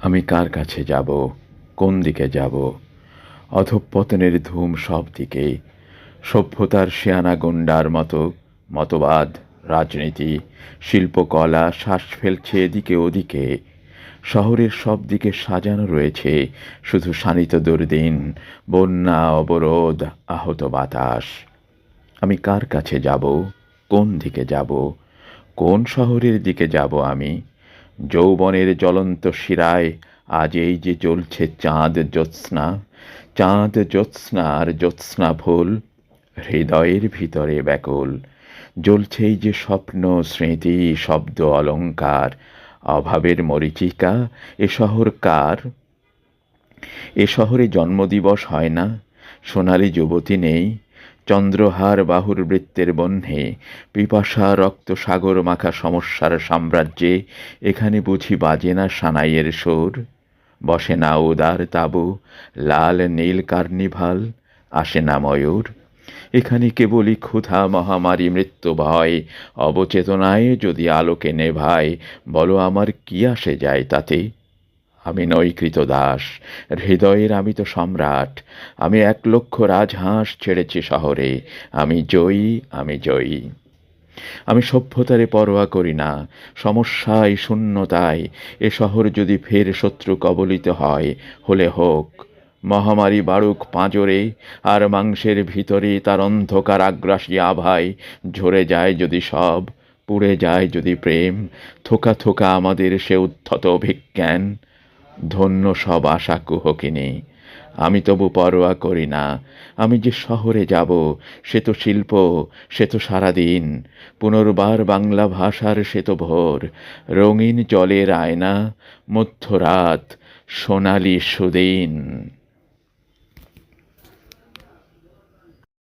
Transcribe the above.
আমি কার কাছে যাব, কোন দিকে যাব? অধঃপতনের ধুম সব দিকে। সভ্যতার শিয়ানা গুন্ডার মতো মতবাদ, রাজনীতি, শিল্পকলা শ্বাস ফেলছে এদিকে ওদিকে। শহরের সব দিকে সাজানো রয়েছে শুধু শানিত দুর্দিন, বন্যা, অবরোধ, আহত বাতাস। আমি কার কাছে যাব, কোন দিকে যাব, কোন শহরের দিকে যাব আমি? যৌবনের জ্বলন্ত শিরায় আজ এই যে জ্বলছে চাঁদ জ্যোৎস্না, চাঁদ জ্যোৎস্না আর জ্যোৎস্না ফুল হৃদয়ের ভিতরে ব্যাকুল। জ্বলছে এই যে স্বপ্ন, স্মৃতি, শব্দ, অলংকার, অভাবের মরীচিকা। এ শহর কার? এ শহরে জন্মদিবস হয় না, সোনালি যুবতী নেই, চন্দ্রহার বাহুর বৃত্তের বহ্নে, পিপাসা রক্ত সাগর মাখা সমস্যার সাম্রাজ্যে এখানে বুঝি বাজে না সানাইয়ের সুর? বসে না উদার তাঁবু, লাল নীল কার্নিভাল, আসে না ময়ূর? এখানে কেবলই ক্ষুধা, মহামারী, মৃত্যু ভয়, অবচেতনায় যদি আলোকে নেভায়, বলো আমার কি আসে যায় তাতে? আমি নই কৃতদাস, হৃদয়ের আমি তো সম্রাট। আমি 1,00,000 রাজহাঁস ছেড়েছি শহরে। আমি জয়ী, আমি জয়ী। আমি সভ্যতারে পরোয়া করি না, সমস্যায়, শূন্যতায়। এ শহর যদি ফের শত্রু কবলিত হয়, হলে হোক। মহামারী বাড়ুক পাঁজরে, আর মাংসের ভিতরে তার অন্ধকার আগ্রাসী আভায় ঝরে যায় যদি সব, পুড়ে যায় যদি প্রেম, থোকা থোকা আমাদের সে উদ্ধত অভিজ্ঞান। ধন্য সব আশা কুহকিনী। আমি তবু পরোয়া করি না। আমি যে শহরে যাব, সে তো শিল্প, সে তো সারাদিন। পুনর্বার বাংলা ভাষার সে তো ভোর, রঙিন জলের আয়না, মধ্যরাত, সোনালি সুদিন।